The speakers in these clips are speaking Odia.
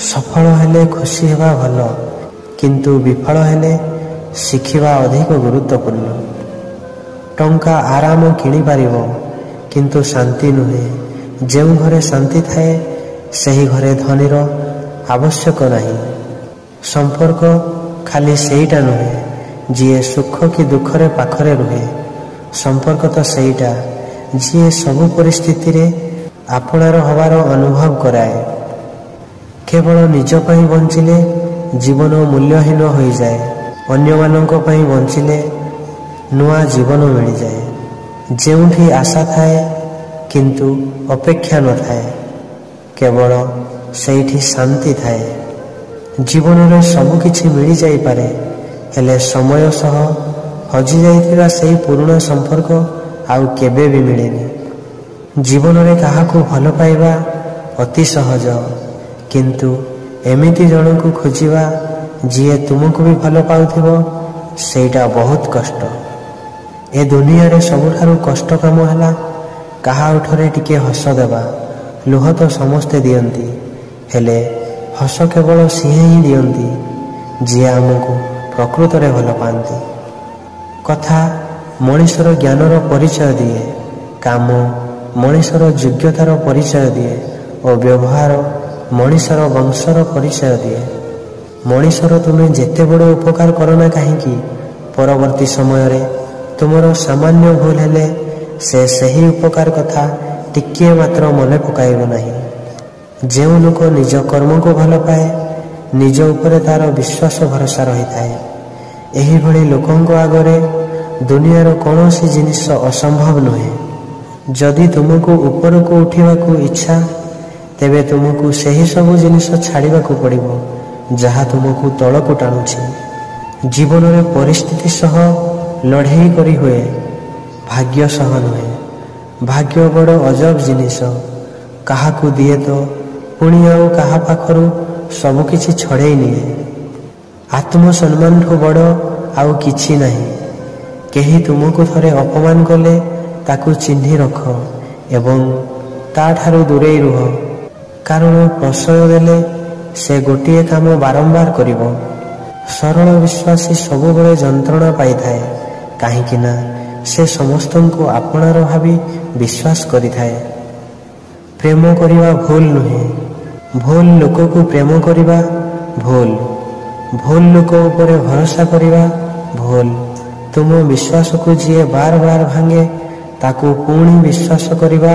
ସଫଳ ହେଲେ ଖୁସି ହେବା ଭଲ, କିନ୍ତୁ ବିଫଳ ହେଲେ ଶିଖିବା ଅଧିକ ଗୁରୁତ୍ୱପୂର୍ଣ୍ଣ। ଟଙ୍କା ଆରାମ କିଣିପାରିବ, କିନ୍ତୁ ଶାନ୍ତି ନୁହେଁ। ଯେଉଁ ଘରେ ଶାନ୍ତି ଥାଏ ସେହି ଘରେ ଧନୀର ଆବଶ୍ୟକ ନାହିଁ। ସମ୍ପର୍କ ଖାଲି ସେଇଟା ନୁହେଁ ଯିଏ ସୁଖ କି ଦୁଃଖରେ ପାଖରେ ରୁହେ। ସମ୍ପର୍କ ତ ସେଇଟା ଯିଏ ସବୁ ପରିସ୍ଥିତିରେ ଆପଣାର ହେବାର ଅନୁଭବ କରାଏ। କେବଳ ନିଜ ପାଇଁ ବଞ୍ଚିଲେ ଜୀବନ ମୂଲ୍ୟହୀନ ହୋଇଯାଏ। ଅନ୍ୟମାନଙ୍କ ପାଇଁ ବଞ୍ଚିଲେ ନୂଆ ଜୀବନ ମିଳିଯାଏ। ଯେଉଁଠି ଆଶା ଥାଏ କିନ୍ତୁ ଅପେକ୍ଷା ନଥାଏ, କେବଳ ସେଇଠି ଶାନ୍ତି ଥାଏ। ଜୀବନରେ ସବୁକିଛି ମିଳିଯାଇପାରେ, ହେଲେ ସମୟ ସହ ହଜିଯାଇଥିବା ସେହି ପୁରୁଣା ସମ୍ପର୍କ ଆଉ କେବେ ବି ମିଳେନି। ଜୀବନରେ କାହାକୁ ଭଲ ପାଇବା ଅତି ସହଜ, କିନ୍ତୁ ଏମିତି ଜଣକୁ ଖୋଜିବା ଯିଏ ତୁମକୁ ବି ଭଲ ପାଉଥିବ, ସେଇଟା ବହୁତ କଷ୍ଟ। ଏ ଦୁନିଆରେ ସବୁଠାରୁ କଷ୍ଟ କାମ ହେଲା କାହା ଓଠରେ ଟିକେ ହସ ଦେବା। ଲୁହ ତ ସମସ୍ତେ ଦିଅନ୍ତି, ହେଲେ ହସ କେବଳ ସିଏ ହିଁ ଦିଅନ୍ତି ଯିଏ ଆମକୁ ପ୍ରକୃତରେ ଭଲ ପାଆନ୍ତି। କଥା ମଣିଷର ଜ୍ଞାନର ପରିଚୟ ଦିଏ, କାମ ମଣିଷର ଯୋଗ୍ୟତାର ପରିଚୟ ଦିଏ ଓ ବ୍ୟବହାର ମଣିଷର ବଂଶର ପରିଚୟ ଦିଏ। ମଣିଷର ତୁମେ ଯେତେ ବଡ଼ ଉପକାର କର ନା କାହିଁକି, ପରବର୍ତ୍ତୀ ସମୟରେ ତୁମର ସାମାନ୍ୟ ଭୁଲ ହେଲେ ସେ ସେହି ଉପକାର କଥା ଟିକିଏ ମାତ୍ର ମନେ ପକାଇବ ନାହିଁ। ଯେଉଁ ଲୋକ ନିଜ କର୍ମକୁ ଭଲ ପାଏ, ନିଜ ଉପରେ ତାର ବିଶ୍ୱାସ ଭରସା ରହିଥାଏ। ଏହିଭଳି ଲୋକଙ୍କ ଆଗରେ ଦୁନିଆର କୌଣସି ଜିନିଷ ଅସମ୍ଭବ ନୁହେଁ। ଯଦି ତୁମକୁ ଉପରକୁ ଉଠିବାକୁ ଇଚ୍ଛା, ତେବେ ତୁମକୁ ସେହି ସବୁ ଜିନିଷ ଛାଡ଼ିବାକୁ ପଡ଼ିବ ଯାହା ତୁମକୁ ତଳକୁ ଟାଣୁଛି। ଜୀବନରେ ପରିସ୍ଥିତି ସହ ଲଢ଼େଇ କରି ହୁଏ, ଭାଗ୍ୟ ସହ ନୁହେଁ। ଭାଗ୍ୟ ବଡ଼ ଅଜବ ଜିନିଷ, କାହାକୁ ଦିଏ ତ ପୁଣି ଆଉ କାହା ପାଖରୁ ସବୁକିଛି ଛଡ଼େଇ ନିଏ। ଆତ୍ମସମ୍ମାନଠୁ ବଡ଼ ଆଉ କିଛି ନାହିଁ। କେହି ତୁମକୁ ଥରେ ଅପମାନ କଲେ ତାକୁ ଚିହ୍ନି ରଖ ଏବଂ ତାଠାରୁ ଦୂରେଇ ରୁହ, କାରଣ ପ୍ରଶ୍ରୟ ଦେଲେ ସେ ଗୋଟିଏ କାମ ବାରମ୍ବାର କରିବ। ସରଳ ବିଶ୍ୱାସୀ ସବୁବେଳେ ଯନ୍ତ୍ରଣା ପାଇଥାଏ, କାହିଁକି ନା ସେ ସମସ୍ତଙ୍କୁ ଆପଣାର ଭାବି ବିଶ୍ୱାସ କରିଥାଏ। ପ୍ରେମ କରିବା ଭୁଲ ନୁହେଁ, ଭୁଲ ଲୋକକୁ ପ୍ରେମ କରିବା ଭୁଲ। ଭୁଲ ଲୋକ ଉପରେ ଭରସା କରିବା ଭୁଲ। ତୁମ ବିଶ୍ୱାସକୁ ଯିଏ ବାର ବାର ଭାଙ୍ଗେ ତାକୁ ପୁଣି ବିଶ୍ୱାସ କରିବା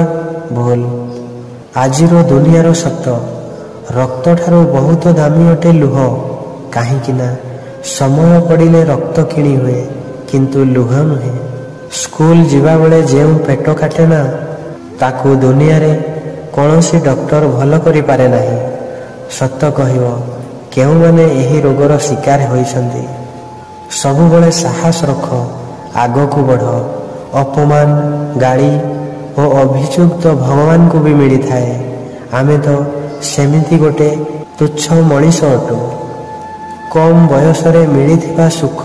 ଭୁଲ। ଆଜିର ଦୁନିଆର ସତ, ରକ୍ତଠାରୁ ବହୁତ ଦାମୀ ଅଟେ ଲୁହ, କାହିଁକି ନା ସମୟ ପଡ଼ିଲେ ରକ୍ତ କିଣି ହୁଏ, କିନ୍ତୁ ଲୁହ ନୁହେଁ। ସ୍କୁଲ ଯିବାବେଳେ ଯେଉଁ ପେଟ କାଟେ ନା, ତାକୁ ଦୁନିଆରେ କୌଣସି ଡକ୍ଟର ଭଲ କରିପାରେ ନାହିଁ। ସତ କହିବ, କେଉଁମାନେ ଏହି ରୋଗର ଶିକାର ହୋଇଛନ୍ତି। ସବୁବେଳେ ସାହସ ରଖ, ଆଗକୁ ବଢ଼। ଅପମାନ, ଗାଳି ଓ ଅଭିଯୋଗ ତ ଭଗବାନଙ୍କୁ ବି ମିଳିଥାଏ। ଆମେ ତ ସେମିତି ଗୋଟେ ତୁଚ୍ଛ ମଣିଷ ଅଟୁ। କମ୍ ବୟସରେ ମିଳିଥିବା ସୁଖ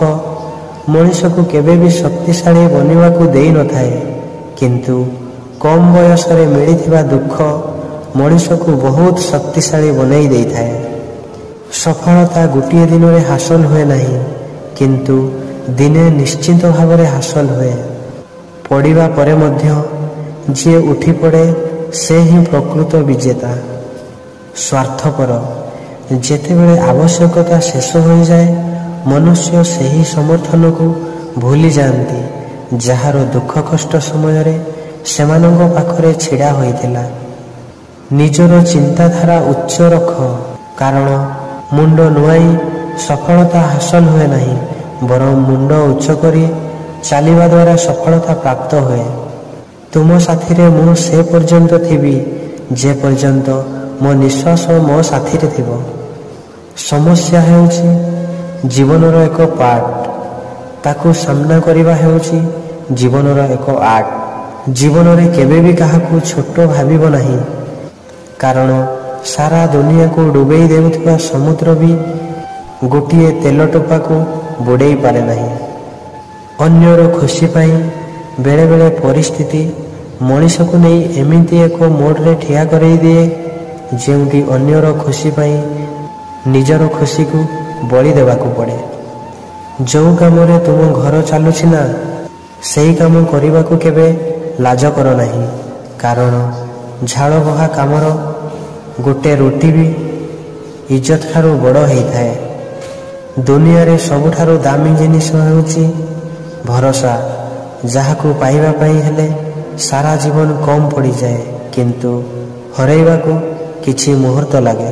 ମଣିଷକୁ କେବେ ବି ଶକ୍ତିଶାଳୀ ବନିବାକୁ ଦେଇନଥାଏ, କିନ୍ତୁ କମ୍ ବୟସରେ ମିଳିଥିବା ଦୁଃଖ ମଣିଷକୁ ବହୁତ ଶକ୍ତିଶାଳୀ ବନେଇ ଦେଇଥାଏ। ସଫଳତା ଗୋଟିଏ ଦିନରେ ହାସଲ ହୁଏ ନାହିଁ, କିନ୍ତୁ ଦିନେ ନିଶ୍ଚିତ ଭାବରେ ହାସଲ ହୁଏ। ପଡ଼ିବା ପରେ ମଧ୍ୟ ଯିଏ ଉଠି ପଡ଼େ ସେ ହିଁ ପ୍ରକୃତ ବିଜେତା। ସ୍ୱାର୍ଥପର, ଯେତେବେଳେ ଆବଶ୍ୟକତା ଶେଷ ହୋଇଯାଏ, ମନୁଷ୍ୟ ସେହି ସମର୍ଥନକୁ ଭୁଲି ଯାଆନ୍ତି ଯାହାର ଦୁଃଖ କଷ୍ଟ ସମୟରେ ସେମାନଙ୍କ ପାଖରେ ଛିଡ଼ା ହୋଇଥିଲା। ନିଜର ଚିନ୍ତାଧାରା ଉଚ୍ଚ ରଖ, କାରଣ ମୁଣ୍ଡ ନୁଆଁଇ ସଫଳତା ହାସଲ ହୁଏ ନାହିଁ, ବରଂ ମୁଣ୍ଡ ଉଚ୍ଚ କରି ଚାଲିବା ଦ୍ୱାରା ସଫଳତା ପ୍ରାପ୍ତ ହୁଏ। ତୁମ ସାଥିରେ ମୁଁ ସେ ପର୍ଯ୍ୟନ୍ତ ଥିବି ଯେ ପର୍ଯ୍ୟନ୍ତ ମୋ ନିଶ୍ୱାସ ମୋ ସାଥିରେ ଥିବ। ସମସ୍ୟା ହେଉଛି ଜୀବନର ଏକ ପାର୍ଟ, ତାକୁ ସାମ୍ନା କରିବା ହେଉଛି ଜୀବନର ଏକ ଆର୍ଟ। ଜୀବନରେ କେବେ ବି କାହାକୁ ଛୋଟ ଭାବିବ ନାହିଁ, କାରଣ ସାରା ଦୁନିଆକୁ ଡୁବେଇ ଦେଉଥିବା ସମୁଦ୍ର ବି ଗୋଟିଏ ତେଲ ଟୋପାକୁ ବୁଡ଼େଇ ପାରେ ନାହିଁ। ଅନ୍ୟର ଖୁସି ପାଇଁ ବେଳେବେଳେ ପରିସ୍ଥିତି ମଣିଷକୁ ନେଇ ଏମିତି ଏକ ମୋଡ଼ରେ ଠିଆ କରେଇ ଦିଏ ଯେଉଁଠି ଅନ୍ୟର ଖୁସି ପାଇଁ ନିଜର ଖୁସିକୁ ବଳି ଦେବାକୁ ପଡ଼େ। ଯେଉଁ କାମରେ ତୁମ ଘର ଚାଲୁଛି ନା, ସେହି କାମ କରିବାକୁ କେବେ ଲାଜ କର ନାହିଁ, କାରଣ ଝାଳ ବୁହା କାମର ଗୋଟେ ରୁଟି ବି ଇଜ୍ଜତ ଠାରୁ ବଡ଼ ହୋଇଥାଏ। ଦୁନିଆରେ ସବୁଠାରୁ ଦାମୀ ଜିନିଷ ହେଉଛି ଭରସା, ଯାହାକୁ ପାଇବା ପାଇଁ ହେଲେ ସାରା ଜୀବନ କମ୍ ପଡ଼ିଯାଏ, କିନ୍ତୁ ହରାଇବାକୁ କିଛି ମୁହୂର୍ତ୍ତ ଲାଗେ।